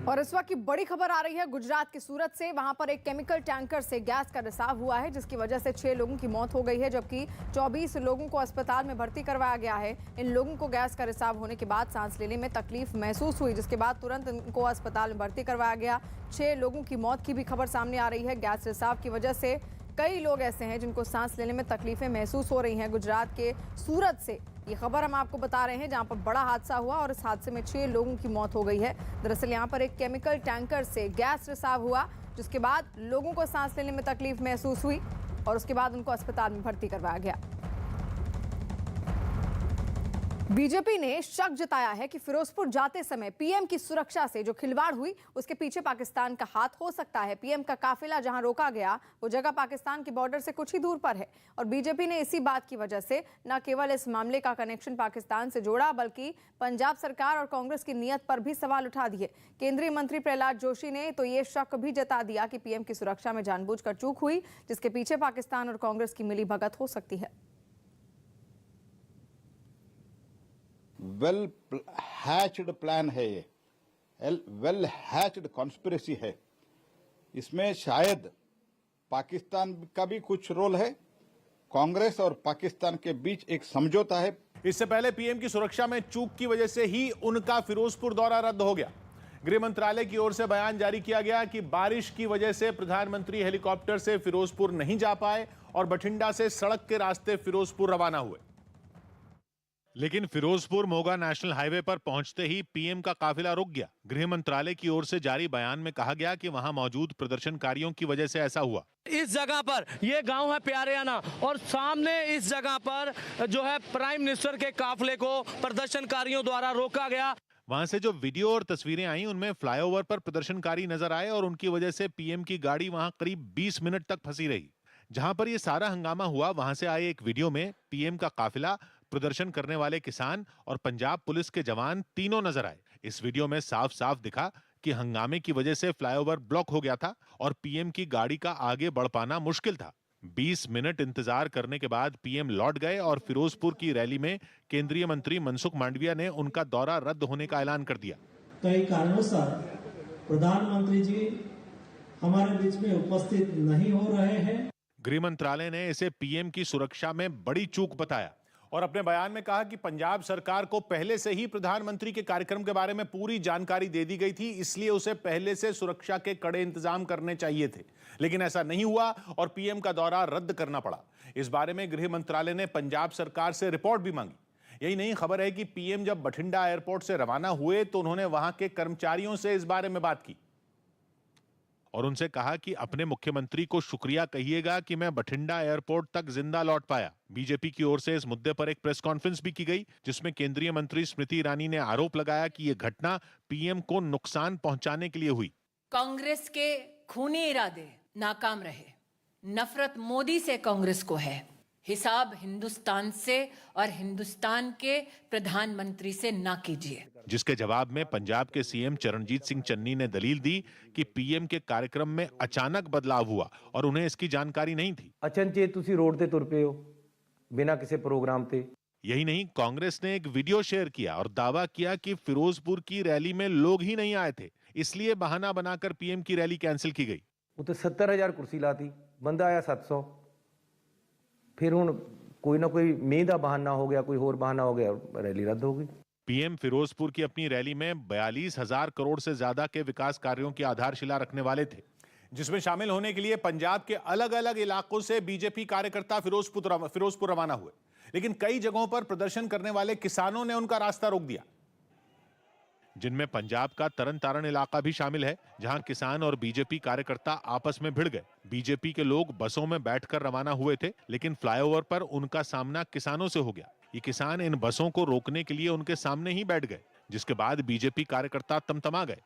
और इस वक्त की बड़ी खबर आ रही है गुजरात के सूरत से। वहां पर एक केमिकल टैंकर से गैस का रिसाव हुआ है, जिसकी वजह से 6 लोगों की मौत हो गई है, जबकि 24 लोगों को अस्पताल में भर्ती करवाया गया है। इन लोगों को गैस का रिसाव होने के बाद सांस लेने में तकलीफ महसूस हुई, जिसके बाद तुरंत इनको अस्पताल में भर्ती करवाया गया। 6 लोगों की मौत की भी खबर सामने आ रही है। गैस रिसाव की वजह से कई लोग ऐसे हैं जिनको सांस लेने में तकलीफें महसूस हो रही हैं। गुजरात के सूरत से ये खबर हम आपको बता रहे हैं, जहां पर बड़ा हादसा हुआ और इस हादसे में 6 लोगों की मौत हो गई है। दरअसल यहां पर एक केमिकल टैंकर से गैस रिसाव हुआ, जिसके बाद लोगों को सांस लेने में तकलीफ महसूस हुई और उसके बाद उनको अस्पताल में भर्ती करवाया गया। बीजेपी ने शक जताया है कि फिरोजपुर जाते समय पीएम की सुरक्षा से जो खिलवाड़ हुई, उसके पीछे पाकिस्तान का हाथ हो सकता है। पीएम का काफिला जहां रोका गया, वो जगह पाकिस्तान के बॉर्डर से कुछ ही दूर पर है और बीजेपी ने इसी बात की वजह से न केवल इस मामले का कनेक्शन पाकिस्तान से जोड़ा, बल्कि पंजाब सरकार और कांग्रेस की नीयत पर भी सवाल उठा दिए। केंद्रीय मंत्री प्रहलाद जोशी ने तो ये शक भी जता दिया कि पीएम की सुरक्षा में जानबूझकर चूक हुई, जिसके पीछे पाकिस्तान और कांग्रेस की मिलीभगत हो सकती है। वेल हैच्ड प्लान है ये, वेल हैच्ड कॉन्स्पिरेसी है। इसमें शायद पाकिस्तान का भी कुछ रोल है। कांग्रेस और पाकिस्तान के बीच एक समझौता है। इससे पहले पीएम की सुरक्षा में चूक की वजह से ही उनका फिरोजपुर दौरा रद्द हो गया। गृह मंत्रालय की ओर से बयान जारी किया गया कि बारिश की वजह से प्रधानमंत्री हेलीकॉप्टर से फिरोजपुर नहीं जा पाए और बठिंडा से सड़क के रास्ते फिरोजपुर रवाना हुए। लेकिन फिरोजपुर मोगा नेशनल हाईवे पर पहुंचते ही पीएम का काफिला रुक गया। गृह मंत्रालय की ओर से जारी बयान में कहा गया कि वहां मौजूद प्रदर्शनकारियों की वजह से ऐसा हुआ। इस जगह पर ये गांव है प्यारेयाना और सामने इस जगह पर जो है प्राइम मिनिस्टर के काफिले को प्रदर्शनकारियों द्वारा रोका गया। वहां से जो वीडियो और तस्वीरें आई, उनमें फ्लाईओवर पर प्रदर्शनकारी नजर आए और उनकी वजह से पीएम की गाड़ी वहां करीब 20 मिनट तक फंसी रही। जहां पर यह सारा हंगामा हुआ, वहां से आए एक वीडियो में पीएम का काफिला, प्रदर्शन करने वाले किसान और पंजाब पुलिस के जवान तीनों नजर आए। इस वीडियो में साफ साफ दिखा कि हंगामे की वजह से फ्लाईओवर ब्लॉक हो गया था और पीएम की गाड़ी का आगे बढ़ पाना मुश्किल था। 20 मिनट इंतजार करने के बाद पीएम लौट गए और फिरोजपुर की रैली में केंद्रीय मंत्री मनसुख मांडविया ने उनका दौरा रद्द होने का ऐलान कर दिया। कई कारणों प्रधानमंत्री जी हमारे बीच में उपस्थित नहीं हो रहे हैं। गृह मंत्रालय ने इसे पीएम की सुरक्षा में बड़ी चूक बताया और अपने बयान में कहा कि पंजाब सरकार को पहले से ही प्रधानमंत्री के कार्यक्रम के बारे में पूरी जानकारी दे दी गई थी, इसलिए उसे पहले से सुरक्षा के कड़े इंतजाम करने चाहिए थे। लेकिन ऐसा नहीं हुआ और पीएम का दौरा रद्द करना पड़ा। इस बारे में गृह मंत्रालय ने पंजाब सरकार से रिपोर्ट भी मांगी। यही नहीं, खबर है कि पीएम जब बठिंडा एयरपोर्ट से रवाना हुए तो उन्होंने वहां के कर्मचारियों से इस बारे में बात की और उनसे कहा कि अपने मुख्यमंत्री को शुक्रिया कहिएगा कि मैं बठिंडा एयरपोर्ट तक जिंदा लौट पाया। बीजेपी की ओर से इस मुद्दे पर एक प्रेस कॉन्फ्रेंस भी की गई, जिसमें केंद्रीय मंत्री स्मृति ईरानी ने आरोप लगाया कि यह घटना पीएम को नुकसान पहुंचाने के लिए हुई। कांग्रेस के खूनी इरादे नाकाम रहे। नफरत मोदी से कांग्रेस को है, हिसाब हिंदुस्तान से और हिंदुस्तान के प्रधानमंत्री से ना कीजिए। जिसके जवाब में पंजाब के सीएम चरणजीत सिंह चन्नी ने दलील दी कि पीएम के कार्यक्रम में अचानक बदलाव हुआ और उन्हें इसकी जानकारी नहीं थी। अचनचेत तुसी रोड ते तुर पे हो बिना किसी प्रोग्राम ते। यही नहीं, कांग्रेस ने एक वीडियो शेयर किया और दावा किया कि फिरोजपुर की रैली में लोग ही नहीं आए थे, इसलिए बहाना बनाकर पीएम की रैली कैंसिल की गई। वो तो 70,000 कुर्सी लाती, बंदा आया 700। फिर हुण कोई ना कोई मीह दा बहाना हो गया, कोई होर बहाना हो गया, रैली रद्द हो गई। पीएम फिरोजपुर की अपनी रैली में 42,000 करोड़ से ज्यादा के विकास कार्यों की आधारशिला रखने वाले थे, जिसमें शामिल होने के लिए पंजाब के अलग अलग इलाकों से बीजेपी कार्यकर्ता फिरोजपुर रवाना हुए। लेकिन कई जगहों पर प्रदर्शन करने वाले किसानों ने उनका रास्ता रोक दिया, जिनमें पंजाब का तरन तारण इलाका भी शामिल है, जहां किसान और बीजेपी कार्यकर्ता आपस में भिड़ गए। बीजेपी के लोग बसों में बैठकर रवाना हुए थे, लेकिन फ्लाईओवर पर उनका सामना किसानों से हो गया। ये किसान इन बसों को रोकने के लिए उनके सामने ही बैठ गए, जिसके बाद बीजेपी कार्यकर्ता तमतमा गए।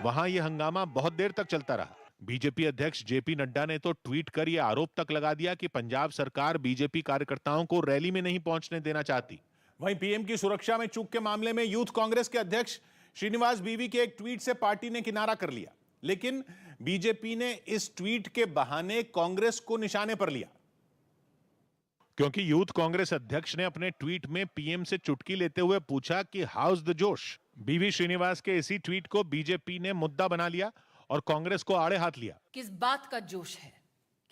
वहां यह हंगामा बहुत देर तक चलता रहा। बीजेपी अध्यक्ष जेपी नड्डा ने तो ट्वीट कर यह आरोप तक लगा दिया कि पंजाब सरकार बीजेपी कार्यकर्ताओं को रैली में नहीं पहुंचने देना चाहती। वहीं पीएम की सुरक्षा में चूक के मामले में यूथ कांग्रेस के अध्यक्ष श्रीनिवास बीवी के एक ट्वीट से पार्टी ने किनारा कर लिया, लेकिन बीजेपी ने इस ट्वीट के बहाने कांग्रेस को निशाने पर लिया, क्योंकि यूथ कांग्रेस अध्यक्ष ने अपने ट्वीट में पीएम से चुटकी लेते हुए पूछा कि हाउस द जोश। बीवी श्रीनिवास के इसी ट्वीट को बीजेपी ने मुद्दा बना लिया और कांग्रेस को आड़े हाथ लिया। किस बात का जोश है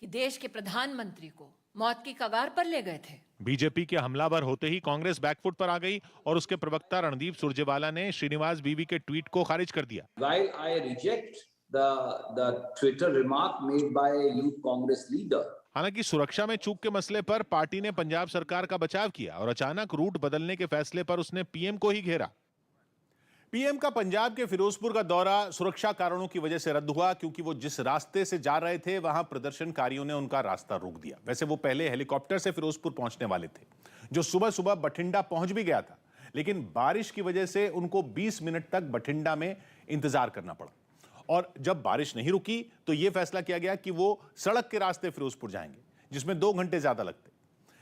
कि देश के प्रधानमंत्री को मौत की कगार पर ले गए थे। बीजेपी के हमलावर होते ही कांग्रेस बैकफुट पर आ गई और उसके प्रवक्ता रणदीप सुरजेवाला ने श्रीनिवास बीवी के ट्वीट को खारिज कर दिया। While I reject the Twitter remark made by youth Congress leader, हालांकि सुरक्षा में चूक के मसले पर पार्टी ने पंजाब सरकार का बचाव किया और अचानक रूट बदलने के फैसले पर उसने पीएम को ही घेरा। पीएम का पंजाब के फिरोजपुर का दौरा सुरक्षा कारणों की वजह से रद्द हुआ क्योंकि वो जिस रास्ते से जा रहे थे वहां प्रदर्शनकारियों ने उनका रास्ता रोक दिया। वैसे वो पहले हेलीकॉप्टर से फिरोजपुर पहुंचने वाले थे, जो सुबह सुबह बठिंडा पहुंच भी गया था, लेकिन बारिश की वजह से उनको 20 मिनट तक बठिंडा में इंतजार करना पड़ा और जब बारिश नहीं रुकी तो यह फैसला किया गया कि वो सड़क के रास्ते फिरोजपुर जाएंगे, जिसमें 2 घंटे ज्यादा लगते।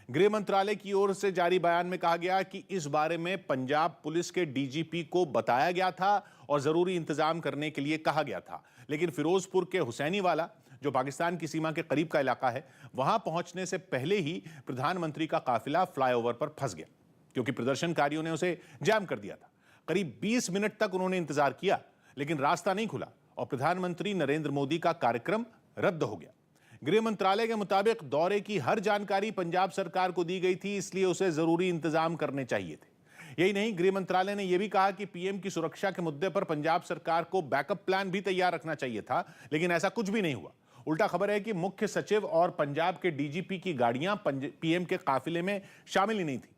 गृह मंत्रालय की ओर से जारी बयान में कहा गया कि इस बारे में पंजाब पुलिस के डीजीपी को बताया गया था और जरूरी इंतजाम करने के लिए कहा गया था, लेकिन फिरोजपुर के हुसैनीवाला, जो पाकिस्तान की सीमा के करीब का इलाका है, वहां पहुंचने से पहले ही प्रधानमंत्री का काफिला फ्लाईओवर पर फंस गया क्योंकि प्रदर्शनकारियों ने उसे जाम कर दिया था। करीब 20 मिनट तक उन्होंने इंतजार किया, लेकिन रास्ता नहीं खुला और प्रधानमंत्री नरेंद्र मोदी का कार्यक्रम रद्द हो गया। गृह मंत्रालय के मुताबिक दौरे की हर जानकारी पंजाब सरकार को दी गई थी, इसलिए उसे जरूरी इंतजाम करने चाहिए थे। यही नहीं, गृह मंत्रालय ने यह भी कहा कि पीएम की सुरक्षा के मुद्दे पर पंजाब सरकार को बैकअप प्लान भी तैयार रखना चाहिए था, लेकिन ऐसा कुछ भी नहीं हुआ। उल्टा खबर है कि मुख्य सचिव और पंजाब के डीजीपी की गाड़ियां पीएम के काफिले में शामिल ही नहीं थी।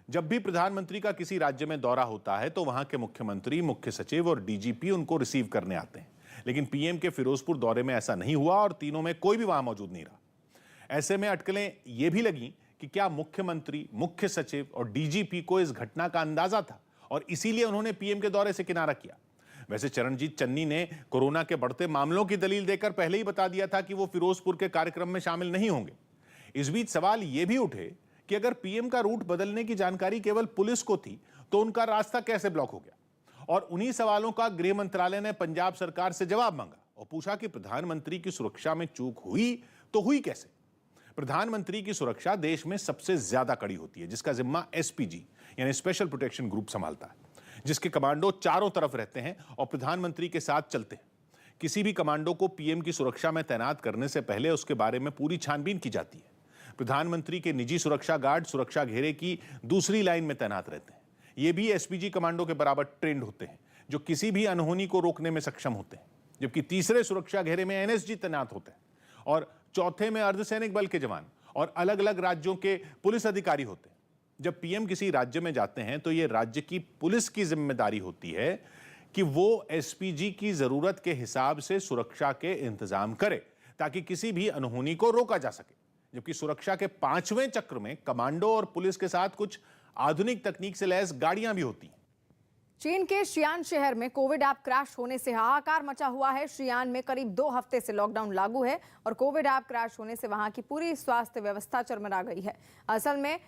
जब भी प्रधानमंत्री का किसी राज्य में दौरा होता है तो वहां के मुख्यमंत्री, मुख्य सचिव और डीजीपी उनको रिसीव करने आते हैं, लेकिन पीएम के फिरोजपुर दौरे में ऐसा नहीं हुआ और तीनों में कोई भी वहां मौजूद नहीं रहा। ऐसे में अटकलें यह भी लगी कि क्या मुख्यमंत्री, मुख्य सचिव और डीजीपी को इस घटना का अंदाजा था और इसीलिए उन्होंने पीएम के दौरे से किनारा किया। वैसे चरणजीत चन्नी ने कोरोना के बढ़ते मामलों की दलील देकर पहले ही बता दिया था कि वो फिरोजपुर के कार्यक्रम में शामिल नहीं होंगे। इस बीच सवाल यह भी उठे कि अगर पीएम का रूट बदलने की जानकारी केवल पुलिस को थी तो उनका रास्ता कैसे ब्लॉक हो गया, और उन्हीं सवालों का गृह मंत्रालय ने पंजाब सरकार से जवाब मांगा और पूछा कि प्रधानमंत्री की सुरक्षा में चूक हुई तो हुई कैसे। प्रधानमंत्री की सुरक्षा देश में सबसे ज्यादा कड़ी होती है, जिसका जिम्मा एसपीजी यानी स्पेशल प्रोटेक्शन ग्रुप संभालता है, जिसके कमांडो चारों तरफ रहते हैं और प्रधानमंत्री के साथ चलते हैं। किसी भी कमांडो को पीएम की सुरक्षा में तैनात करने से पहले उसके बारे में पूरी छानबीन की जाती है। प्रधानमंत्री के निजी सुरक्षा गार्ड सुरक्षा घेरे की दूसरी लाइन में तैनात रहते हैं। ये भी एसपीजी कमांडो के बराबर ट्रेंड होते हैं, जो किसी भी अनहोनी को रोकने में सक्षम होते हैं, जबकि तीसरे सुरक्षा घेरे में एनएसजी तैनात होते हैं और चौथे में अर्धसैनिक बल के जवान और अलग अलग राज्यों के पुलिस अधिकारी होते हैं। जब पीएम किसी राज्य में जाते हैं तो यह राज्य की पुलिस की जिम्मेदारी होती है कि वो एसपीजी की जरूरत के हिसाब से सुरक्षा के इंतजाम करे ताकि किसी भी अनहोनी को रोका जा सके। जबकि सुरक्षा के 5वें चक्र में कमांडो और पुलिस के साथ कुछ आधुनिक तकनीक से लैस गाड़ियां भी होती हैं। चीन के शियान शहर में कोविड ऐप क्रैश होने से हाहाकार मचा हुआ है। शियान में करीब 2 हफ्ते से लॉकडाउन लागू है और कोविड ऐप क्रैश होने से वहां की पूरी स्वास्थ्य व्यवस्था चरमरा गई है। असल में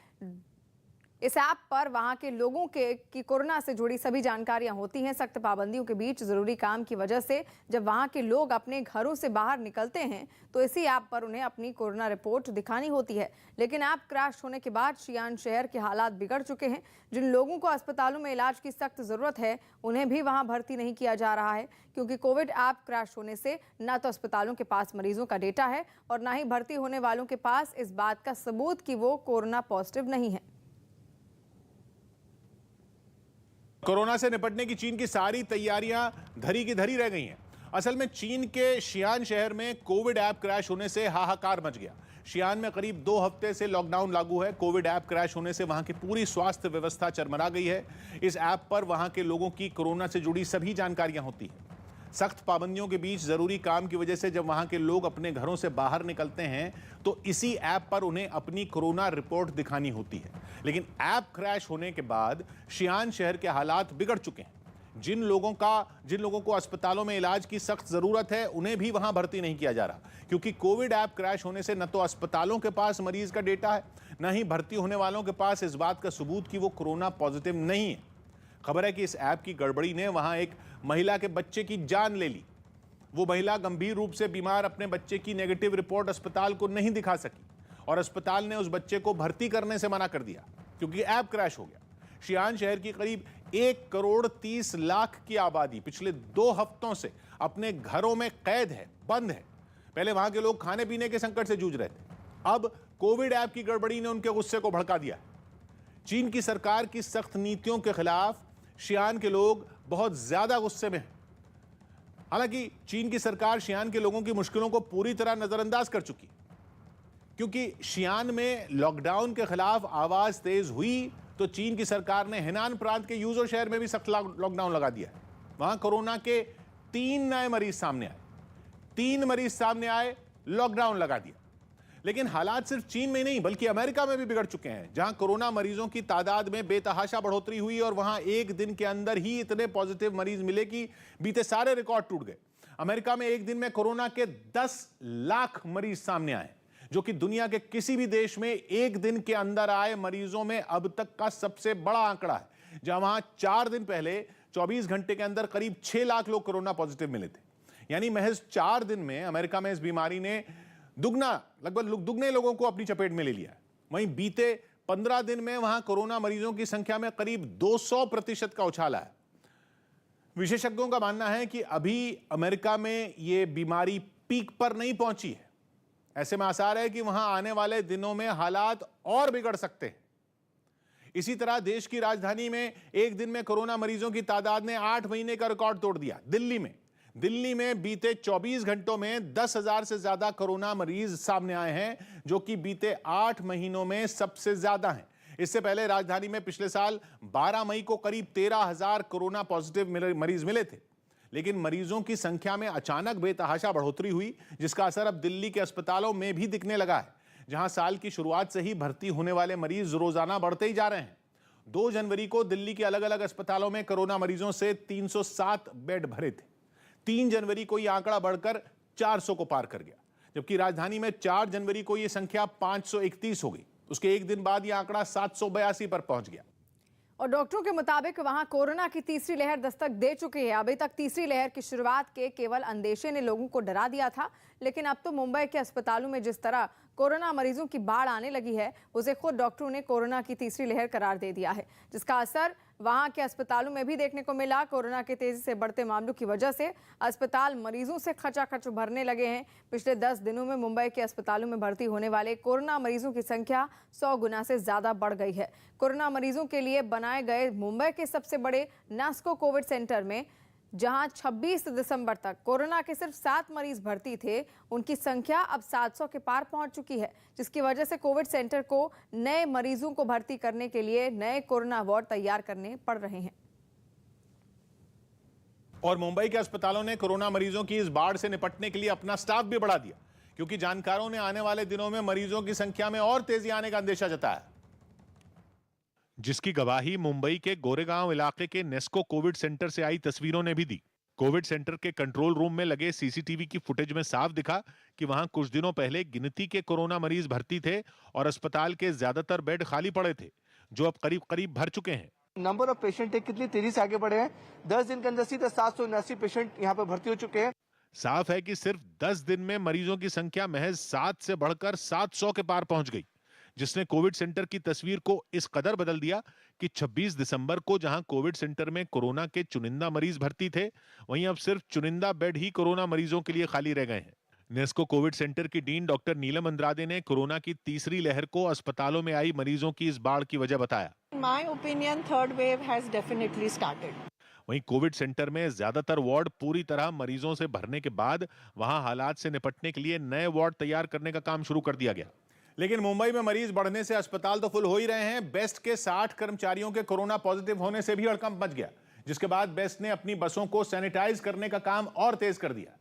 इस ऐप पर वहां के लोगों की कोरोना से जुड़ी सभी जानकारियां होती हैं। सख्त पाबंदियों के बीच जरूरी काम की वजह से जब वहां के लोग अपने घरों से बाहर निकलते हैं तो इसी ऐप पर उन्हें अपनी कोरोना रिपोर्ट दिखानी होती है। लेकिन ऐप क्रैश होने के बाद शियान शहर के हालात बिगड़ चुके हैं। जिन लोगों को अस्पतालों में इलाज की सख्त जरूरत है उन्हें भी वहां भर्ती नहीं किया जा रहा है, क्योंकि कोविड ऐप क्रैश होने से न तो अस्पतालों के पास मरीजों का डेटा है और न ही भर्ती होने वालों के पास इस बात का सबूत कि वो कोरोना पॉजिटिव नहीं है। कोरोना से निपटने की चीन की सारी तैयारियां धरी की धरी रह गई हैं। असल में चीन के शियान शहर में कोविड ऐप क्रैश होने से हाहाकार मच गया। शियान में करीब 2 हफ्ते से लॉकडाउन लागू है। कोविड ऐप क्रैश होने से वहां की पूरी स्वास्थ्य व्यवस्था चरमरा गई है। इस ऐप पर वहां के लोगों की कोरोना से जुड़ी सभी जानकारियां होती हैं। सख्त पाबंदियों के बीच जरूरी काम की वजह से जब वहां के लोग अपने घरों से बाहर निकलते हैं तो इसी ऐप पर उन्हें अपनी कोरोना रिपोर्ट दिखानी होती है। लेकिन ऐप क्रैश होने के बाद शियान शहर के हालात बिगड़ चुके हैं। जिन लोगों को अस्पतालों में इलाज की सख्त जरूरत है उन्हें भी वहां भर्ती नहीं किया जा रहा, क्योंकि कोविड ऐप क्रैश होने से न तो अस्पतालों के पास मरीज का डेटा है, न ही भर्ती होने वालों के पास इस बात का सबूत कि वो कोरोना पॉजिटिव नहीं है। खबर है कि इस ऐप की गड़बड़ी ने वहां एक महिला के बच्चे की जान ले ली। वो महिला गंभीर रूप से बीमार अपने बच्चे की नेगेटिव रिपोर्ट अस्पताल को नहीं दिखा सकी और अस्पताल ने उस बच्चे को भर्ती करने से मना कर दिया क्योंकि ऐप क्रैश हो गया। शियान शहर की करीब 1,30,00,000 की आबादी पिछले 2 हफ्तों से अपने घरों में कैद है, बंद है। पहले वहां के लोग खाने पीने के संकट से जूझ रहे थे, अब कोविड ऐप की गड़बड़ी ने उनके गुस्से को भड़का दिया। चीन की सरकार की सख्त नीतियों के खिलाफ शियान के लोग बहुत ज्यादा गुस्से में हैं। हालांकि चीन की सरकार शियान के लोगों की मुश्किलों को पूरी तरह नजरअंदाज कर चुकी, क्योंकि शियान में लॉकडाउन के खिलाफ आवाज तेज हुई तो चीन की सरकार ने हेनान प्रांत के यूजो शहर में भी सख्त लॉकडाउन लगा दिया। वहां कोरोना के 3 नए मरीज सामने आए, 3 मरीज सामने आए, लॉकडाउन लगा दिया। लेकिन हालात सिर्फ चीन में नहीं बल्कि अमेरिका में भी बिगड़ चुके हैं, जहां कोरोना मरीजों की तादाद में बेतहाशा बढ़ोतरी हुई और वहां एक दिन के अंदर ही इतने पॉजिटिव मरीज मिले कि बीते सारे रिकॉर्ड टूट गए। अमेरिका में एक दिन में कोरोना के 10 लाख मरीज सामने आए, जो कि दुनिया के किसी भी देश में एक दिन के अंदर आए मरीजों में अब तक का सबसे बड़ा आंकड़ा है। जहां वहां 4 दिन पहले 24 घंटे के अंदर करीब 6 लाख लोग कोरोना पॉजिटिव मिले थे। यानी महज 4 दिन में अमेरिका में इस बीमारी ने लगभग दुगने लोगों को अपनी चपेट में ले लिया। वहीं बीते 15 दिन में वहां कोरोना मरीजों की संख्या में करीब 200% का उछाल आया। विशेषज्ञों का मानना है कि अभी अमेरिका में यह बीमारी पीक पर नहीं पहुंची है। ऐसे में आसार है कि वहां आने वाले दिनों में हालात और बिगड़ सकते हैं। इसी तरह देश की राजधानी में एक दिन में कोरोना मरीजों की तादाद ने 8 महीने का रिकॉर्ड तोड़ दिया। दिल्ली में बीते 24 घंटों में 10,000 से ज्यादा कोरोना मरीज सामने आए हैं, जो कि बीते 8 महीनों में सबसे ज्यादा हैं। इससे पहले राजधानी में पिछले साल 12 मई को करीब 13,000 कोरोना पॉजिटिव मरीज मिले थे। लेकिन मरीजों की संख्या में अचानक बेतहाशा बढ़ोतरी हुई, जिसका असर अब दिल्ली के अस्पतालों में भी दिखने लगा है, जहां साल की शुरुआत से ही भर्ती होने वाले मरीज रोजाना बढ़ते ही जा रहे हैं। 2 जनवरी को दिल्ली के अलग अलग अस्पतालों में कोरोना मरीजों से 307 बेड भरे थे। 3 जनवरी को यह आंकड़ा बढ़कर 400 को पार कर गया, जबकि राजधानी में 4 जनवरी को यह संख्या 531 हो गई। उसके एक दिन बाद यह आंकड़ा 782 पर पहुंच गया। और डॉक्टरों के मुताबिक वहां कोरोना की तीसरी लहर दस्तक दे चुकी है। अभी तक तीसरी लहर की शुरुआत के केवल अंदेशे ने लोगों को डरा दिया था, लेकिन अब तो मुंबई के अस्पतालों में जिस तरह कोरोना मरीजों की बाढ़ आने लगी है, उसे खुद डॉक्टरों ने कोरोना की तीसरी लहर करार दे दिया है, जिसका असर वहां के अस्पतालों में भी देखने को मिला। कोरोना के तेजी से बढ़ते मामलों की वजह से अस्पताल मरीजों से खचाखच भरने लगे हैं। पिछले 10 दिनों में मुंबई के अस्पतालों में भर्ती होने वाले कोरोना मरीजों की संख्या 100 गुना से ज्यादा बढ़ गई है। कोरोना मरीजों के लिए बनाए गए मुंबई के सबसे बड़े नास्को कोविड सेंटर में, जहां 26 दिसंबर तक कोरोना के सिर्फ 7 मरीज भर्ती थे, उनकी संख्या अब 700 के पार पहुंच चुकी है, जिसकी वजह से कोविड सेंटर को नए मरीजों को भर्ती करने के लिए नए कोरोना वार्ड तैयार करने पड़ रहे हैं। और मुंबई के अस्पतालों ने कोरोना मरीजों की इस बाढ़ से निपटने के लिए अपना स्टाफ भी बढ़ा दिया, क्योंकि जानकारों ने आने वाले दिनों में मरीजों की संख्या में और तेजी आने का अंदेशा जताया, जिसकी गवाही मुंबई के गोरेगांव इलाके के नेस्को कोविड सेंटर से आई तस्वीरों ने भी दी। कोविड सेंटर के कंट्रोल रूम में लगे सीसीटीवी की फुटेज में साफ दिखा कि वहां कुछ दिनों पहले गिनती के कोरोना मरीज भर्ती थे और अस्पताल के ज्यादातर बेड खाली पड़े थे, जो अब करीब भर चुके हैं। नंबर ऑफ पेशेंट कितनी तेजी से आगे बढ़े हैं। 10 दिन के अंदर सीधे 779 पेशेंट यहाँ पे भर्ती हो चुके हैं। साफ है कि सिर्फ 10 दिन में मरीजों की संख्या महज 7 से बढ़कर 700 के पार पहुंच गई, जिसने कोविड सेंटर की तस्वीर को इस कदर बदल दिया कि 26 दिसंबर को जहां कोविड सेंटर में कोरोना के चुनिंदा मरीज भर्ती थे, वहीं अब सिर्फ चुनिंदा बेड ही कोरोना मरीजों के लिए खाली रह गए हैं। नेस्को कोविड सेंटर की डीन डॉक्टर नीलम अंद्रादे ने कोरोना की तीसरी लहर को अस्पतालों में आई मरीजों की इस बाढ़ की वजह बताया। My opinion, third wave has definitely started. वहीं कोविड सेंटर में ज्यादातर वार्ड पूरी तरह मरीजों से भरने के बाद वहां हालात से निपटने के लिए नए वार्ड तैयार करने का काम शुरू कर दिया गया। लेकिन मुंबई में मरीज बढ़ने से अस्पताल तो फुल हो ही रहे हैं। बेस्ट के 60 कर्मचारियों के कोरोना पॉजिटिव होने से भी हड़कंप मच गया, जिसके बाद बेस्ट ने अपनी बसों को सैनिटाइज करने का काम और तेज कर दिया,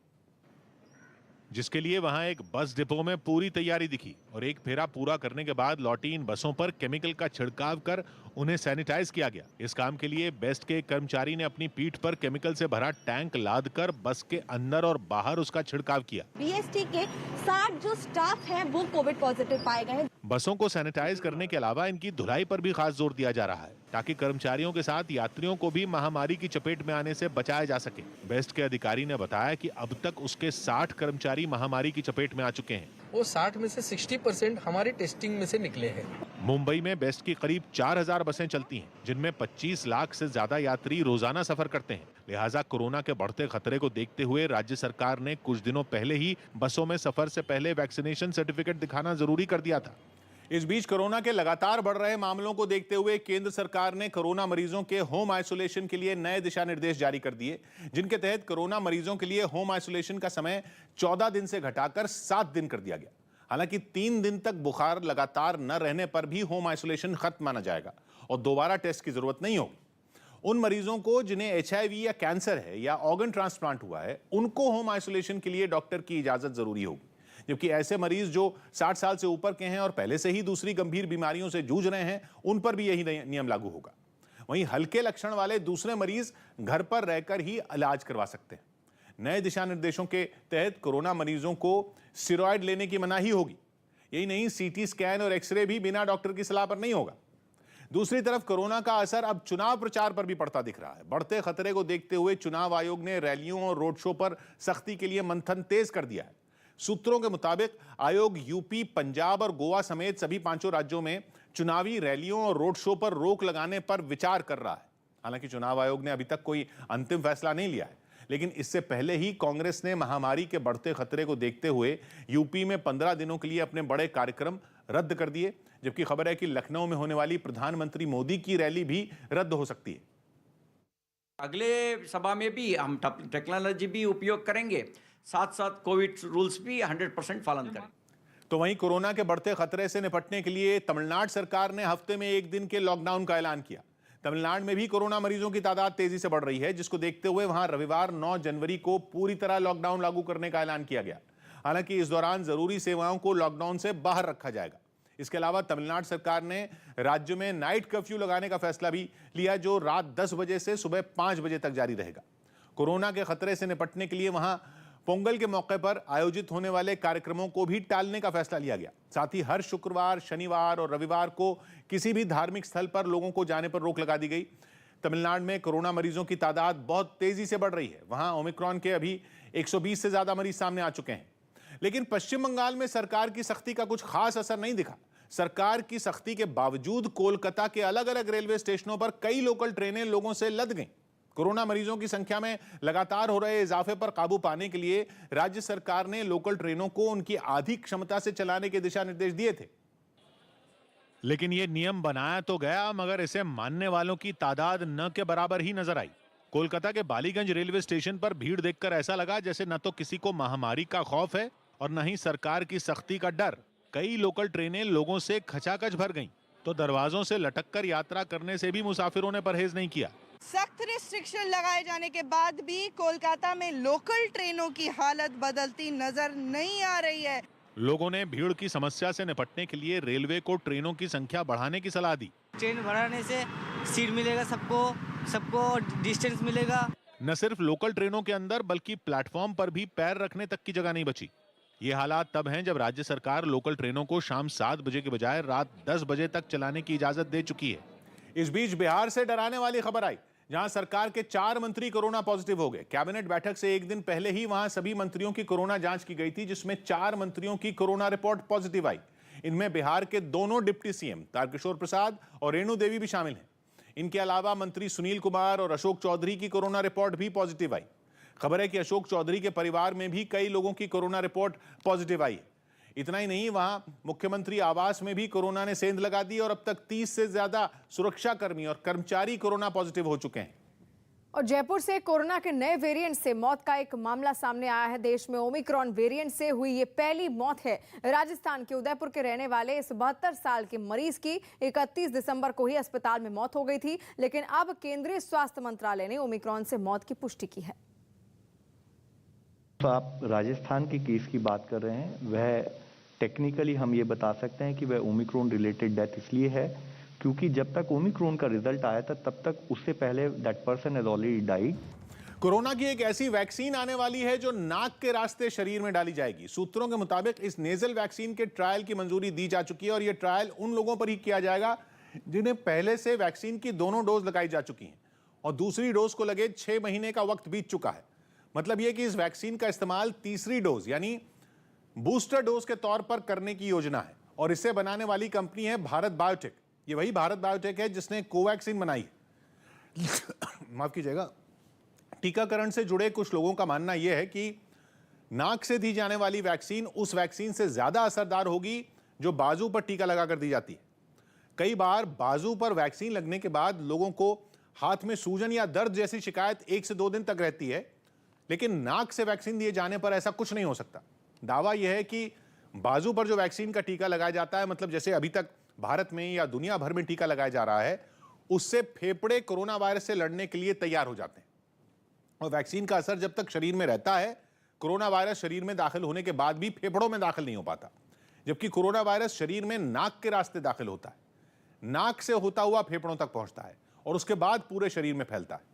जिसके लिए वहां एक बस डिपो में पूरी तैयारी दिखी और एक फेरा पूरा करने के बाद लौटी इन बसों पर केमिकल का छिड़काव कर उन्हें सैनिटाइज किया गया। इस काम के लिए बेस्ट के एक कर्मचारी ने अपनी पीठ पर केमिकल से भरा टैंक लादकर बस के अंदर और बाहर उसका छिड़काव किया। बीएसटी के 60 जो स्टाफ हैं वो कोविड पॉजिटिव पाए गए हैं। बसों को सैनिटाइज करने के अलावा इनकी धुलाई पर भी खास जोर दिया जा रहा है, ताकि कर्मचारियों के साथ यात्रियों को भी महामारी की चपेट में आने से बचाया जा सके। बेस्ट के अधिकारी ने बताया कि अब तक उसके 60 कर्मचारी महामारी की चपेट में आ चुके हैं। वो 60 में से 60% हमारे टेस्टिंग में से निकले हैं। मुंबई में बेस्ट की करीब 4000 बसें चलती हैं, जिनमें 25 लाख से ज्यादा यात्री रोजाना सफर करते हैं। लिहाजा कोरोना के बढ़ते खतरे को देखते हुए राज्य सरकार ने कुछ दिनों पहले ही बसों में सफर से पहले वैक्सीनेशन सर्टिफिकेट दिखाना जरूरी कर दिया था। इस बीच कोरोना के लगातार बढ़ रहे मामलों को देखते हुए केंद्र सरकार ने कोरोना मरीजों के होम आइसोलेशन के लिए नए दिशा निर्देश जारी कर दिए, जिनके तहत कोरोना मरीजों के लिए होम आइसोलेशन का समय 14 दिन से घटाकर 7 दिन कर दिया गया। हालांकि 3 दिन तक बुखार लगातार न रहने पर भी होम आइसोलेशन खत्म माना जाएगा और दोबारा टेस्ट की जरूरत नहीं होगी। उन मरीजों को जिन्हें HIV या कैंसर है या ऑर्गन ट्रांसप्लांट हुआ है, उनको होम आइसोलेशन के लिए डॉक्टर की इजाजत जरूरी होगी, जबकि ऐसे मरीज जो 60 साल से ऊपर के हैं और पहले से ही दूसरी गंभीर बीमारियों से जूझ रहे हैं, उन पर भी यही नियम लागू होगा। वहीं हल्के लक्षण वाले दूसरे मरीज घर पर रहकर ही इलाज करवा सकते हैं। नए दिशा निर्देशों के तहत कोरोना मरीजों को स्टेरॉयड लेने की मनाही होगी। यही नहीं, CT स्कैन और एक्सरे भी बिना डॉक्टर की सलाह पर नहीं होगा। दूसरी तरफ कोरोना का असर अब चुनाव प्रचार पर भी पड़ता दिख रहा है। बढ़ते खतरे को देखते हुए चुनाव आयोग ने रैलियों और रोड शो पर सख्ती के लिए मंथन तेज कर दिया है। सूत्रों के मुताबिक आयोग यूपी, पंजाब और गोवा समेत सभी 5 राज्यों में चुनावी रैलियों और रोड शो पर रोक लगाने पर विचार कर रहा है। हालांकि चुनाव आयोग ने अभी तक कोई अंतिम फैसला नहीं लिया है, लेकिन इससे पहले ही कांग्रेस ने महामारी के बढ़ते खतरे को देखते हुए यूपी में 15 दिनों के लिए अपने बड़े कार्यक्रम रद्द कर दिए, जबकि खबर है कि लखनऊ में होने वाली प्रधानमंत्री मोदी की रैली भी रद्द हो सकती है। अगले सभा में भी हम टेक्नोलॉजी भी उपयोग करेंगे, साथ साथ कोविड रूल्स भी 100% पालन करें। तो वहीं कोरोना के बढ़ते खतरे से निपटने के लिए तमिलनाडु सरकार ने हफ्ते में 1 दिन के लॉकडाउन का ऐलान किया। तमिलनाडु में भी कोरोना मरीजों की तादाद तेजी से बढ़ रही है, जिसको देखते हुए वहां रविवार 9 जनवरी को पूरी तरह लॉकडाउन लागू करने का ऐलान किया गया। हालांकि इस दौरान जरूरी सेवाओं को लॉकडाउन से बाहर रखा जाएगा। इसके अलावा तमिलनाडु सरकार ने राज्य में नाइट कर्फ्यू लगाने का फैसला भी लिया, जो रात 10 बजे से सुबह 5 बजे तक जारी रहेगा। कोरोना के खतरे से निपटने के लिए वहां पोंगल के मौके पर आयोजित होने वाले कार्यक्रमों को भी टालने का फैसला लिया गया। साथ ही हर शुक्रवार, शनिवार और रविवार को किसी भी धार्मिक स्थल पर लोगों को जाने पर रोक लगा दी गई। तमिलनाडु में कोरोना मरीजों की तादाद बहुत तेजी से बढ़ रही है। वहां ओमिक्रॉन के अभी 120 से ज्यादा मरीज सामने आ चुके हैं। लेकिन पश्चिम बंगाल में सरकार की सख्ती का कुछ खास असर नहीं दिखा। सरकार की सख्ती के बावजूद कोलकाता के अलग अलग रेलवे स्टेशनों पर कई लोकल ट्रेनें लोगों से लद गईं। कोरोना मरीजों की संख्या में लगातार हो रहे इजाफे पर काबू पाने के लिए राज्य सरकार ने लोकल ट्रेनों को उनकी आधी क्षमता से चलाने के दिशा निर्देश दिए थे। लेकिन ये नियम बनाया तो गया, मगर इसे मानने वालों की तादाद न के बराबर ही नजर आई। कोलकाता के बालीगंज रेलवे स्टेशन पर भीड़ देखकर ऐसा लगा जैसे न तो किसी को महामारी का खौफ है और न ही सरकार की सख्ती का डर। कई लोकल ट्रेनें लोगों से खचाखच भर गईं, तो दरवाजों से लटककर यात्रा करने से भी मुसाफिरों ने परहेज नहीं किया। सख्त रिस्ट्रिक्शन लगाए जाने के बाद भी कोलकाता में लोकल ट्रेनों की हालत बदलती नजर नहीं आ रही है। लोगों ने भीड़ की समस्या से निपटने के लिए रेलवे को ट्रेनों की संख्या बढ़ाने की सलाह दी। ट्रेन बढ़ाने से सीट मिलेगा, सबको डिस्टेंस मिलेगा। न सिर्फ लोकल ट्रेनों के अंदर बल्कि प्लेटफॉर्म पर भी पैर रखने तक की जगह नहीं बची। ये हालात तब हैं जब राज्य सरकार लोकल ट्रेनों को शाम 7 बजे के बजाय रात 10 बजे तक चलाने की इजाजत दे चुकी है। इस बीच बिहार से डराने वाली खबर आई, जहां सरकार के 4 मंत्री कोरोना पॉजिटिव हो गए। कैबिनेट बैठक से 1 दिन पहले ही वहां सभी मंत्रियों की कोरोना जांच की गई थी, जिसमें 4 मंत्रियों की कोरोना रिपोर्ट पॉजिटिव आई। इनमें बिहार के दोनों डिप्टी CM तारकिशोर प्रसाद और रेणु देवी भी शामिल हैं। इनके अलावा मंत्री सुनील कुमार और अशोक चौधरी की कोरोना रिपोर्ट भी पॉजिटिव आई। खबर है कि अशोक चौधरी के परिवार में भी कई लोगों की कोरोना रिपोर्ट पॉजिटिव आई है। इतना ही नहीं, वहां मुख्यमंत्री आवास में भी कोरोना ने सेंध लगा दी और अब तक 30 से ज्यादा सुरक्षाकर्मी और कर्मचारी कोरोना पॉजिटिव हो चुके हैं। और जयपुर से कोरोना के नए वेरिएंट से मौत का एक मामला सामने आया है। देश में ओमिक्रॉन वेरिएंट से हुई ये पहली मौत है। राजस्थान के उदयपुर के रहने वाले इस 72 साल के मरीज की 31 दिसंबर को ही अस्पताल में मौत हो गई थी, लेकिन अब केंद्रीय स्वास्थ्य मंत्रालय ने ओमिक्रॉन से मौत की पुष्टि की है। तो आप राजस्थान के केस की बात कर रहे हैं, वह टेक्निकली हम ये बता सकते हैं कि वह ओमिक्रॉन रिलेटेड डेथ इसलिए है क्योंकि जब तक ओमिक्रॉन का रिजल्ट आया था तब तक उससे पहले that person has already died. Corona की एक ऐसी वैक्सीन आने वाली है जो नाक के रास्ते शरीर में डाली जाएगी। सूत्रों के मुताबिक इस नेजल वैक्सीन के ट्रायल की मंजूरी दी जा चुकी है और यह ट्रायल उन लोगों पर ही किया जाएगा जिन्हें पहले से वैक्सीन की दोनों डोज लगाई जा चुकी हैं और दूसरी डोज को लगे 6 महीने का वक्त बीत चुका है। मतलब यह कि इस वैक्सीन का इस्तेमाल तीसरी डोज यानी बूस्टर डोज के तौर पर करने की योजना है और इसे बनाने वाली कंपनी है भारत बायोटेक। ये वही भारत बायोटेक है जिसने कोवैक्सीन बनाई है। माफ कीजिएगा। टीकाकरण से जुड़े कुछ लोगों का मानना यह है कि नाक से दी जाने वाली वैक्सीन उस वैक्सीन से ज्यादा असरदार होगी जो बाजू पर टीका लगाकर दी जाती है। कई बार बाजू पर वैक्सीन लगने के बाद लोगों को हाथ में सूजन या दर्द जैसी शिकायत 1 से 2 दिन तक रहती है, लेकिन नाक से वैक्सीन दिए जाने पर ऐसा कुछ नहीं हो सकता। दावा यह है कि बाजू पर जो वैक्सीन का टीका लगाया जाता है, मतलब जैसे अभी तक भारत में या दुनिया भर में टीका लगाया जा रहा है, उससे फेफड़े कोरोना वायरस से लड़ने के लिए तैयार हो जाते हैं। और वैक्सीन का असर जब तक शरीर में रहता है, कोरोना वायरस शरीर में दाखिल होने के बाद भी फेफड़ों में दाखिल नहीं हो पाता, जबकि कोरोना वायरस शरीर में नाक के रास्ते दाखिल होता है, नाक से होता हुआ फेफड़ों तक पहुंचता है और उसके बाद पूरे शरीर में फैलता है।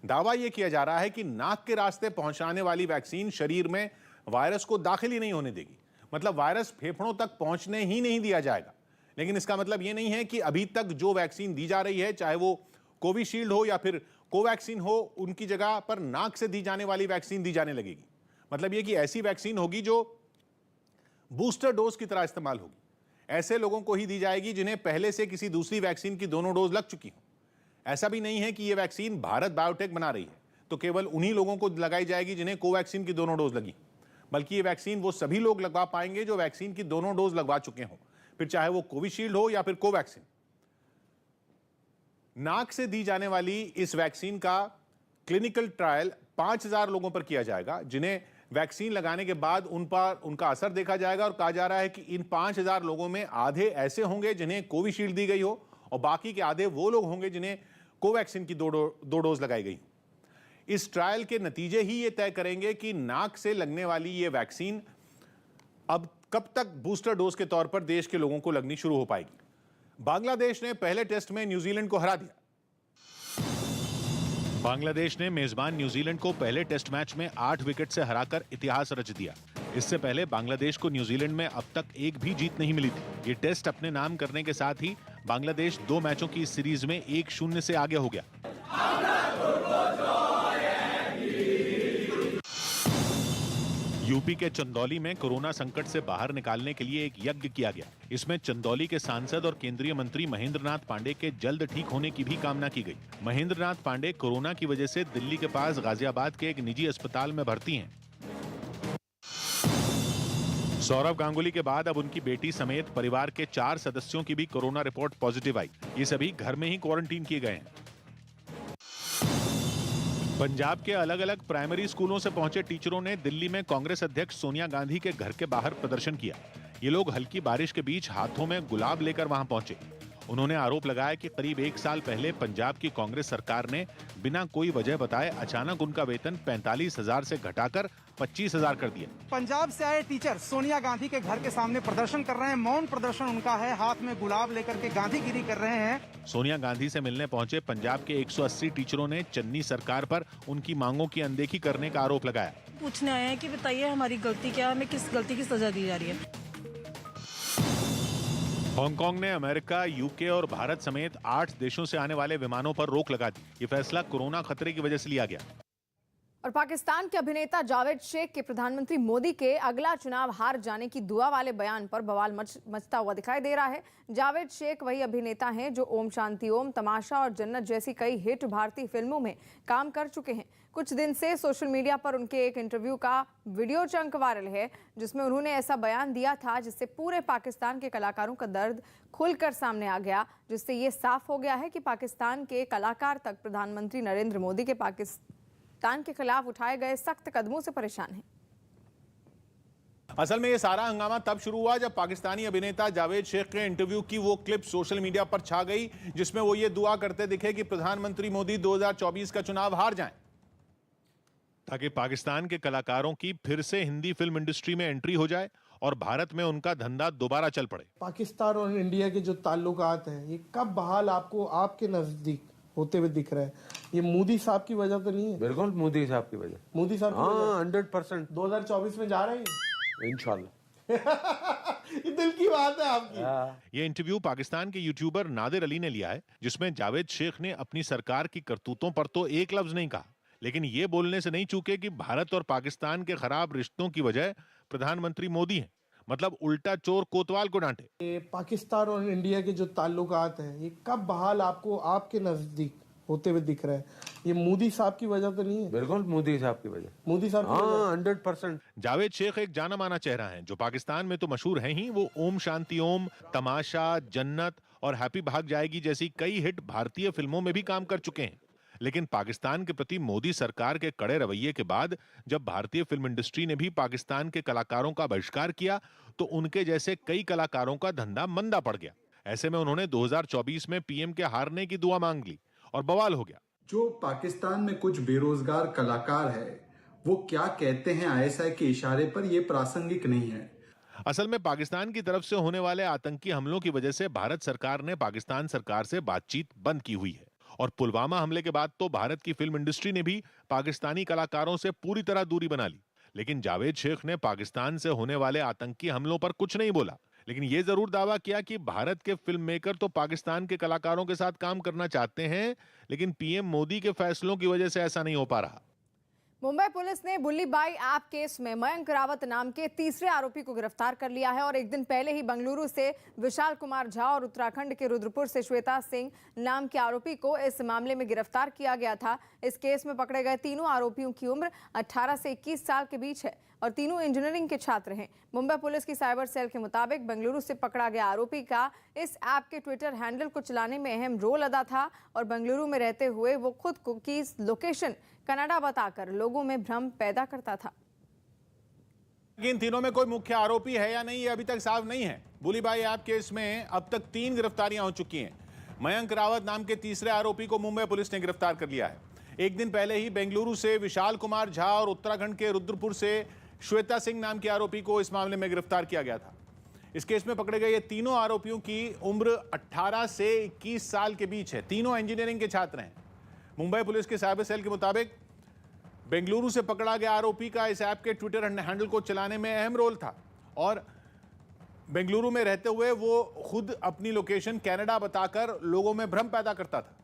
दावा यह किया जा रहा है कि नाक के रास्ते पहुंचाने वाली वैक्सीन शरीर में वायरस को दाखिल ही नहीं होने देगी, मतलब वायरस फेफड़ों तक पहुंचने ही नहीं दिया जाएगा। लेकिन इसका मतलब यह नहीं है कि अभी तक जो वैक्सीन दी जा रही है, चाहे वो कोविशील्ड हो या फिर कोवैक्सीन हो, उनकी जगह पर नाक से दी जाने वाली वैक्सीन दी जाने लगेगी। मतलब यह कि ऐसी वैक्सीन होगी जो बूस्टर डोज की तरह इस्तेमाल होगी। ऐसे लोगों को ही दी जाएगी जिन्हें पहले से किसी दूसरी वैक्सीन की दोनों डोज लग चुकी हो। ऐसा भी नहीं है कि यह वैक्सीन भारत बायोटेक बना रही है तो केवल उन्हीं लोगों को लगाई जाएगी जिन्हें कोवैक्सीन की दोनों डोज लगी, बल्कि यह वैक्सीन वो सभी लोग लगवा पाएंगे जो वैक्सीन की दोनों डोज लगवा चुके हों, फिर चाहे वो कोविशील्ड हो या फिर कोवैक्सीन। नाक से दी जाने वाली इस वैक्सीन का क्लिनिकल ट्रायल 5000 लोगों पर किया जाएगा, जिन्हें वैक्सीन लगाने के बाद उन पर उनका असर देखा जाएगा। और कहा जा रहा है कि इन 5000 लोगों में आधे ऐसे होंगे जिन्हें कोविशील्ड दी गई हो और बाकी के आधे वो लोग होंगे जिन्हें कोवैक्सीन की दो डोज लगाई गई। इस ट्रायल के नतीजे ही ये तय करेंगे कि नाक से लगने वाली ये वैक्सीन अब कब तक बूस्टर डोज के तौर पर देश के लोगों को लगनी शुरू हो पाएगी। बांग्लादेश ने पहले टेस्ट में न्यूजीलैंड को हरा दिया। बांग्लादेश ने मेजबान न्यूजीलैंड को पहले टेस्ट मैच में 8 विकेट से हराकर इतिहास रच दिया। इससे पहले बांग्लादेश को न्यूजीलैंड में अब तक एक भी जीत नहीं मिली थी। ये टेस्ट अपने नाम करने के साथ ही बांग्लादेश 2 मैचों की इस सीरीज में 1-0 से आगे हो गया। यूपी के चंदौली में कोरोना संकट से बाहर निकालने के लिए एक यज्ञ किया गया। इसमें चंदौली के सांसद और केंद्रीय मंत्री महेंद्र नाथ पांडे के जल्द ठीक होने की भी कामना की गई। महेंद्र नाथ पांडे कोरोना की वजह से दिल्ली के पास गाजियाबाद के एक निजी अस्पताल में भर्ती हैं। सौरव गांगुली के बाद अब उनकी बेटी समेत परिवार के 4 सदस्यों की भी कोरोना रिपोर्ट पॉजिटिव आई। ये सभी घर में ही क्वारंटीन किए गए हैं। पंजाब के अलग अलग प्राइमरी स्कूलों से पहुंचे टीचरों ने दिल्ली में कांग्रेस अध्यक्ष सोनिया गांधी के घर के बाहर प्रदर्शन किया। ये लोग हल्की बारिश के बीच हाथों में गुलाब लेकर वहां पहुंचे। उन्होंने आरोप लगाया कि करीब 1 साल पहले पंजाब की कांग्रेस सरकार ने बिना कोई वजह बताए अचानक उनका वेतन 45,000 से घटाकर 25,000 कर दिया। पंजाब से आए टीचर सोनिया गांधी के घर के सामने प्रदर्शन कर रहे हैं। मौन प्रदर्शन उनका है, हाथ में गुलाब लेकर के गांधीगिरी कर रहे हैं। सोनिया गांधी से मिलने पहुंचे पंजाब के 180 टीचरों ने चन्नी सरकार पर उनकी मांगों की अनदेखी करने का आरोप लगाया। पूछने आए हैं कि बताइए हमारी गलती क्या है, हमें किस गलती की सजा दी जा रही है। हांगकांग ने अमेरिका, यूके और भारत समेत 8 देशों से आने वाले विमानों पर रोक लगा दी। ये फैसला कोरोना खतरे की वजह से लिया गया। और पाकिस्तान के अभिनेता जावेद शेख के प्रधानमंत्री मोदी के अगला चुनाव हार जाने की दुआ वाले बयान पर बवाल मचता हुआ दिखाई दे रहा है। जावेद शेख वही अभिनेता हैं जो ओम शांति ओम, तमाशा और जन्नत जैसी कई हिट भारतीय फिल्मों में काम कर चुके हैं। कुछ दिन से सोशल मीडिया पर उनके एक इंटरव्यू का वीडियो चंक वायरल है, जिसमें उन्होंने ऐसा बयान दिया था जिससे पूरे पाकिस्तान के कलाकारों का दर्द खुलकर सामने आ गया, जिससे ये साफ हो गया है कि पाकिस्तान के कलाकार तक प्रधानमंत्री नरेंद्र मोदी के पाकिस्तान के खिलाफ उठाए गए सख्त कदमों से परेशान हैं। असल में ये सारा हंगामा तब शुरू हुआ जब पाकिस्तानी अभिनेता जावेद शेख के इंटरव्यू की वो क्लिप सोशल मीडिया पर छा गई, जिसमें वो ये दुआ करते दिखे कि प्रधानमंत्री मोदी 2024 का चुनाव हार जाएं, ताकि पाकिस्तान के कलाकारों की फिर से हिंदी फिल्म इंडस्ट्री में एंट्री हो जाए और भारत में उनका धंधा दोबारा चल पड़े। पाकिस्तान और इंडिया के जो ताल्लुकात हैं, ये कब बहाल आपको आपके नजदीक होते हुए दिख रहा है? ये मोदी साहब की वजह तो नहीं है? बिल्कुल मोदी साहब की वजह। मोदी साहब हाँ 100%। 2024 में जा रहे हैं इंशाल्लाह। ये दिल की बात है आपकी। ये इंटरव्यू पाकिस्तान के यूट्यूबर नादिर अली ने लिया है, जिसमें जावेद शेख ने अपनी सरकार की करतूतों पर तो एक लफ्ज नहीं कहा, लेकिन ये बोलने से नहीं चूके कि भारत और पाकिस्तान के खराब रिश्तों की वजह प्रधानमंत्री मोदी हैं। मतलब उल्टा चोर कोतवाल को डांटे। ये पाकिस्तान और इंडिया के जो ताल्लुकात हैं, ये कब बहाल आपको आपके नजदीक होते हुए दिख रहा है? ये मोदी साहब की वजह तो नहीं है? बिल्कुल मोदी साहब की वजह। मोदी साहब की वजह। 100%। जावेद शेख एक जाना माना चेहरा हैं जो पाकिस्तान में तो मशहूर हैं ही, वो ओम शांति ओम, तमाशा, जन्नत और हैप्पी भाग जाएगी जैसी कई हिट भारतीय फिल्मों में भी काम कर चुके हैं। लेकिन पाकिस्तान के प्रति मोदी सरकार के कड़े रवैये के बाद जब भारतीय फिल्म इंडस्ट्री ने भी पाकिस्तान के कलाकारों का बहिष्कार किया तो उनके जैसे कई कलाकारों का धंधा मंदा पड़ गया। ऐसे में उन्होंने 2024 में पीएम के हारने की दुआ मांग ली और बवाल हो गया। जो पाकिस्तान में कुछ बेरोजगार कलाकार है वो क्या कहते हैं आईएसआई के इशारे पर, ये प्रासंगिक नहीं है। असल में पाकिस्तान की तरफ से होने वाले आतंकी हमलों की वजह से भारत सरकार ने पाकिस्तान सरकार से बातचीत बंद की हुई है और पुलवामा हमले के बाद तो भारत की फिल्म इंडस्ट्री ने भी पाकिस्तानी कलाकारों से पूरी तरह दूरी बना ली। लेकिन जावेद शेख ने पाकिस्तान से होने वाले आतंकी हमलों पर कुछ नहीं बोला, लेकिन यह जरूर दावा किया कि भारत के फिल्म मेकर तो पाकिस्तान के कलाकारों के साथ काम करना चाहते हैं, लेकिन पीएम मोदी के फैसलों की वजह से ऐसा नहीं हो पा रहा। मुंबई पुलिस ने बुल्लीबाई ऐप केस में मयंक रावत नाम के तीसरे आरोपी को गिरफ्तार कर लिया है और एक दिन पहले ही बेंगलुरु से विशाल कुमार झा और उत्तराखंड के रुद्रपुर से श्वेता सिंह नाम के आरोपी को इस मामले में गिरफ्तार किया गया था। इस केस में पकड़े गए तीनों आरोपियों की उम्र 18 से 21 साल के बीच है और तीनों इंजीनियरिंग के छात्र हैं। मुंबई पुलिस की साइबर सेल के मुताबिक बेंगलुरु से पकड़ा गया आरोपी का इस ऐप के ट्विटर हैंडल को चलाने में अहम रोल अदा था और बेंगलुरु में रहते हुए वो खुद की लोकेशन कनाडा बताकर लोगों में भ्रम पैदा करता था। इन तीनों में कोई मुख्य आरोपी है या नहीं ये अभी तक साफ नहीं है। बुल्लीबाई ऐप केस में अब तक 3 गिरफ्तारियां हो चुकी हैं। मयंक रावत नाम के तीसरे आरोपी को मुंबई पुलिस ने गिरफ्तार कर लिया है। एक दिन पहले ही बेंगलुरु से विशाल कुमार झा और उत्तराखंड के रुद्रपुर से श्वेता सिंह नाम के आरोपी को इस मामले में गिरफ्तार किया गया था। इस केस में पकड़े गए ये तीनों आरोपियों की उम्र 18 से 21 साल के बीच है। तीनों इंजीनियरिंग के छात्र हैं। मुंबई पुलिस के साइबर सेल के मुताबिक बेंगलुरु से पकड़ा गया आरोपी का इस ऐप के ट्विटर हैंडल को चलाने में अहम रोल था और बेंगलुरु में रहते हुए वो खुद अपनी लोकेशन कनाडा बताकर लोगों में भ्रम पैदा करता था।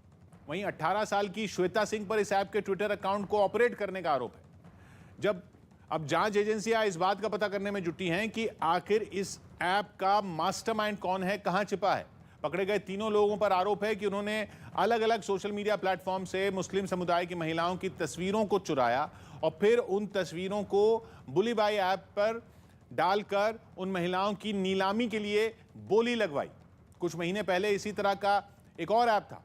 वहीं 18 साल की श्वेता सिंह पर इस ऐप के ट्विटर अकाउंट को ऑपरेट करने का आरोप है। अब जांच एजेंसियां इस बात का पता करने में जुटी हैं कि आखिर इस ऐप का मास्टरमाइंड कौन है, कहां छिपा है। पकड़े गए तीनों लोगों पर आरोप है कि उन्होंने अलग अलग सोशल मीडिया प्लेटफॉर्म से मुस्लिम समुदाय की महिलाओं की तस्वीरों को चुराया और फिर उन तस्वीरों को बुल्लीबाई ऐप पर डालकर उन महिलाओं की नीलामी के लिए बोली लगवाई। कुछ महीने पहले इसी तरह का एक और ऐप था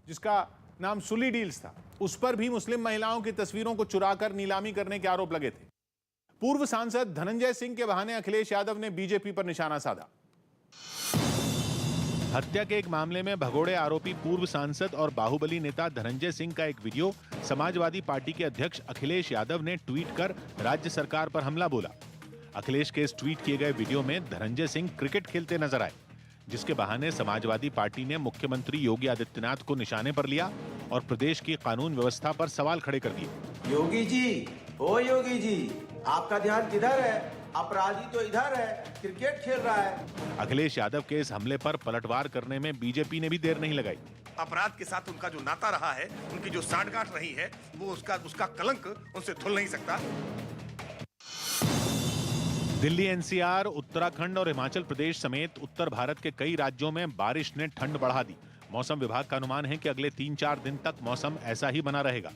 जिसका नाम सुली डील्स था। उस पर भी मुस्लिम महिलाओं की तस्वीरों को चुराकर नीलामी करने के आरोप लगे थे। पूर्व सांसद धनंजय सिंह के बहाने अखिलेश यादव ने बीजेपी पर निशाना साधा। हत्या के एक मामले में भगोड़े आरोपी पूर्व सांसद और बाहुबली नेता धनंजय सिंह का एक वीडियो समाजवादी पार्टी के अध्यक्ष अखिलेश यादव ने ट्वीट कर राज्य सरकार पर हमला बोला। अखिलेश के इस ट्वीट किए गए वीडियो में धनंजय सिंह क्रिकेट खेलते नजर आए, जिसके बहाने समाजवादी पार्टी ने मुख्यमंत्री योगी आदित्यनाथ को निशाने पर लिया और प्रदेश की कानून व्यवस्था पर सवाल खड़े कर दिए। योगी जी, ओ योगी जी, आपका ध्यान किधर है? अपराधी तो इधर है, क्रिकेट खेल रहा है। अखिलेश यादव के इस हमले पर पलटवार करने में बीजेपी ने भी देर नहीं लगाई। अपराध के साथ उनका जो नाता रहा है, उनकी जो साठगांठ रही है, वो उसका कलंक उनसे धुल नहीं सकता। दिल्ली, एनसीआर, उत्तराखंड और हिमाचल प्रदेश समेत उत्तर भारत के कई राज्यों में बारिश ने ठंड बढ़ा दी। मौसम विभाग का अनुमान है कि अगले 3-4 दिन तक मौसम ऐसा ही बना रहेगा।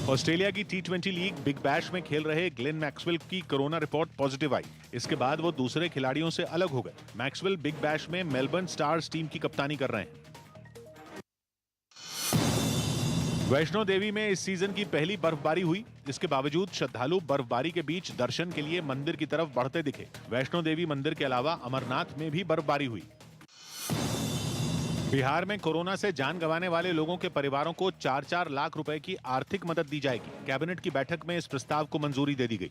ऑस्ट्रेलिया की T20 लीग बिग बैश में खेल रहे ग्लेन मैक्सवेल की कोरोना रिपोर्ट पॉजिटिव आई। इसके बाद वो दूसरे खिलाड़ियों से अलग हो गए। मैक्सवेल बिग बैश में मेलबर्न स्टार्स टीम की कप्तानी कर रहे हैं। वैष्णो देवी में इस सीजन की पहली बर्फबारी हुई। इसके बावजूद श्रद्धालु बर्फबारी के बीच दर्शन के लिए मंदिर की तरफ बढ़ते दिखे। वैष्णो देवी मंदिर के अलावा अमरनाथ में भी बर्फबारी हुई। बिहार में कोरोना से जान गंवाने वाले लोगों के परिवारों को 4-4 लाख रुपए की आर्थिक मदद दी जाएगी। कैबिनेट की बैठक में इस प्रस्ताव को मंजूरी दे दी गई।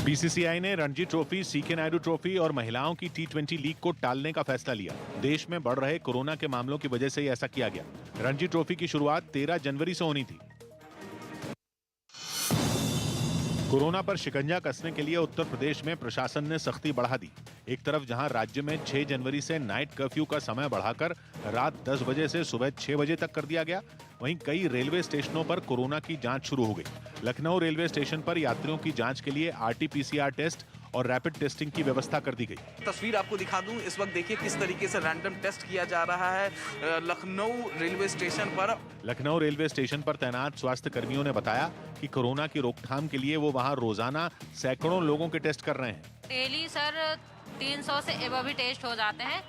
बीसीसीआई ने Ranji trophy, CK Nayudu trophy और महिलाओं की T20 लीग को टालने का फैसला लिया। देश में बढ़ रहे कोरोना के मामलों की वजह से ऐसा किया गया। रणजी ट्रॉफी की शुरुआत 13 जनवरी से होनी थी। कोरोना पर शिकंजा कसने के लिए उत्तर प्रदेश में प्रशासन ने सख्ती बढ़ा दी। एक तरफ जहां राज्य में 6 जनवरी से नाइट कर्फ्यू का समय बढ़ाकर रात 10 बजे से सुबह 6 बजे तक कर दिया गया, वहीं कई रेलवे स्टेशनों पर कोरोना की जांच शुरू हो गई। लखनऊ रेलवे स्टेशन पर यात्रियों की जांच के लिए RT-PCR टेस्ट और रैपिड टेस्टिंग की व्यवस्था कर दी गई। तस्वीर आपको दिखा दूं, इस वक्त देखिए किस तरीके से रैंडम टेस्ट किया जा रहा है लखनऊ रेलवे स्टेशन पर। लखनऊ रेलवे स्टेशन पर तैनात स्वास्थ्य कर्मियों ने बताया कि कोरोना की रोकथाम के लिए वो वहां रोजाना सैकड़ों लोगों के टेस्ट कर रहे हैं। डेली सर 300 से एबव भी टेस्ट हो जाते हैं।